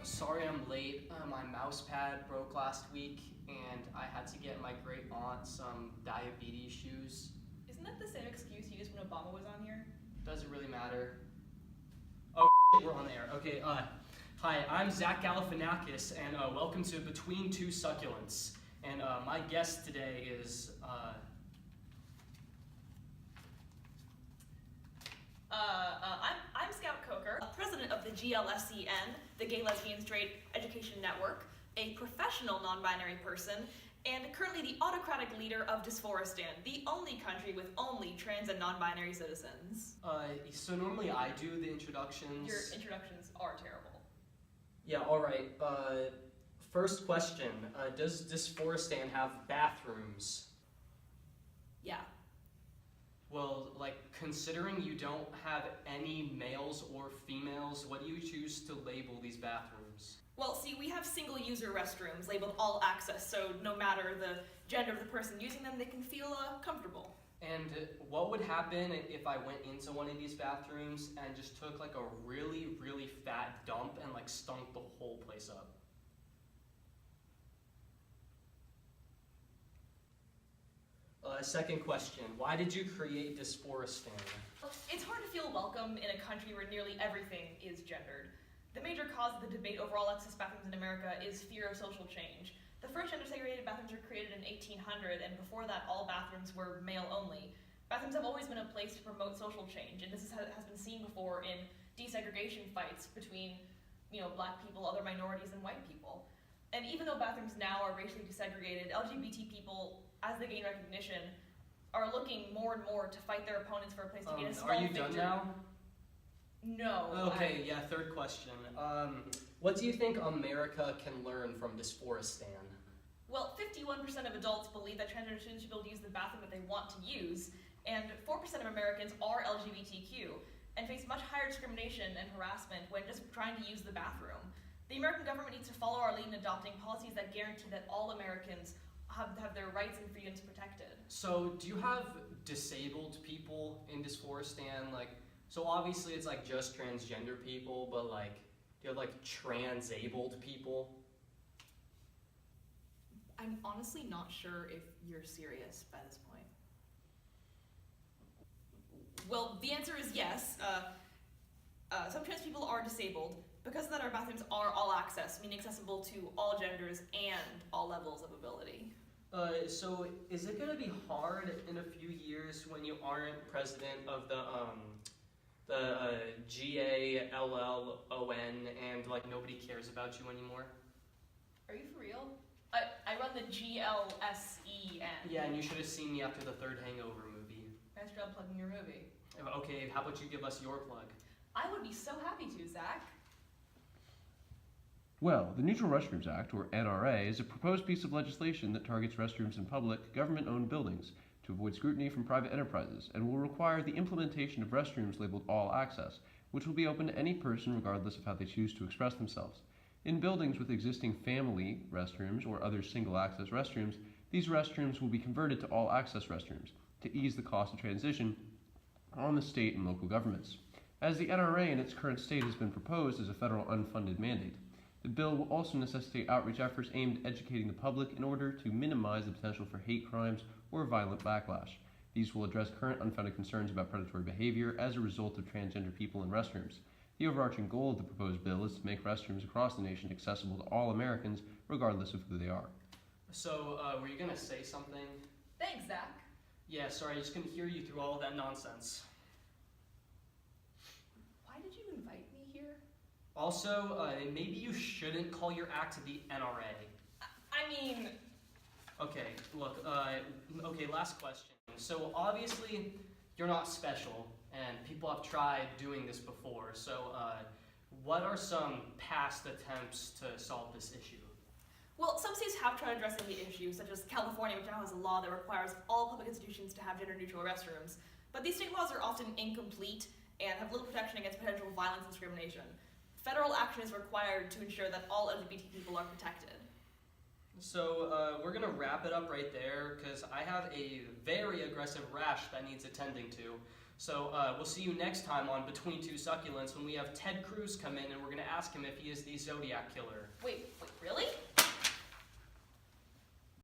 Sorry I'm late. My mouse pad broke last week, and I had to get my great aunt some diabetes shoes. Isn't that the same excuse you used when Obama was on here? Doesn't really matter. Oh, we're on the air. Okay, hi, I'm Zach Galifianakis, and welcome to Between Two Succulents. And my guest today is, I'm Scout Coker, president of the GLSEN, the Gay Lesbian Straight Education Network, a professional non-binary person, and currently the autocratic leader of Dysphoristan, the only country with only trans and non-binary citizens. so normally I do the introductions. Your introductions are terrible. Yeah, alright. First question, does Dysphoristan have bathrooms? Yeah. Well, considering you don't have any males or females, what do you choose to label these bathrooms? Well, see, we have single-user restrooms labeled all access, so no matter the gender of the person using them, they can feel comfortable. And what would happen if I went into one of these bathrooms and just took a really, really fat dump and stunk the whole place up? Second question, why did you create Dysphoristan? It's hard to feel welcome in a country where nearly everything is gendered. The major cause of the debate over all access bathrooms in America is fear of social change. The first gender-segregated bathrooms were created in 1800, and before that, all bathrooms were male-only. Bathrooms have always been a place to promote social change, and this has been seen before in desegregation fights between, black people, other minorities, and white people. And even though bathrooms now are racially desegregated, LGBT people, as they gain recognition, are looking more and more to fight their opponents for a place to gain a small Are you victory. done now? No. Okay, yeah, third question. What do you think America can learn from Dysphoristan? Well, 51% of adults believe that transgender students should be able to use the bathroom that they want to use, and 4% of Americans are LGBTQ and face much higher discrimination and harassment when just trying to use the bathroom. The American government needs to follow our lead in adopting policies that guarantee that all Americans have their rights and freedoms protected. So, do you have disabled people in Dysphoristan? So obviously it's just transgender people, but do you have transabled people? I'm honestly not sure if you're serious by this point. Well, the answer is yes. Some trans people are disabled. Because of that, our bathrooms are all access, meaning accessible to all genders and all levels of ability. So is it going to be hard in a few years when you aren't president of the GALLON and nobody cares about you anymore? Are you for real? I run the GLSEN. Yeah, and you should have seen me after the third Hangover movie. Nice job plugging your movie. Okay, how about you give us your plug? I would be so happy to, Zach. Well, the Neutral Restrooms Act, or NRA, is a proposed piece of legislation that targets restrooms in public, government-owned buildings to avoid scrutiny from private enterprises, and will require the implementation of restrooms labeled All Access, which will be open to any person regardless of how they choose to express themselves. In buildings with existing family restrooms or other single-access restrooms, these restrooms will be converted to all-access restrooms to ease the cost of transition on the state and local governments. As the NRA in its current state has been proposed as a federal unfunded mandate, the bill will also necessitate outreach efforts aimed at educating the public in order to minimize the potential for hate crimes or violent backlash. These will address current unfounded concerns about predatory behavior as a result of transgender people in restrooms. The overarching goal of the proposed bill is to make restrooms across the nation accessible to all Americans, regardless of who they are. So, were you going to say something? Thanks, Zach. Yeah, sorry, I just couldn't hear you through all of that nonsense. Why did you invite me here? Also, maybe you shouldn't call your act the NRA. I mean... Okay, look, last question. So obviously, you're not special, and people have tried doing this before, so what are some past attempts to solve this issue? Well, some states have tried addressing the issue, such as California, which now has a law that requires all public institutions to have gender-neutral restrooms. But these state laws are often incomplete and have little protection against potential violence and discrimination. Federal action is required to ensure that all LGBT people are protected. So we're gonna wrap it up right there because I have a very aggressive rash that needs attending to. So we'll see you next time on Between Two Succulents when we have Ted Cruz come in and we're going to ask him if he is the Zodiac Killer. Wait, really?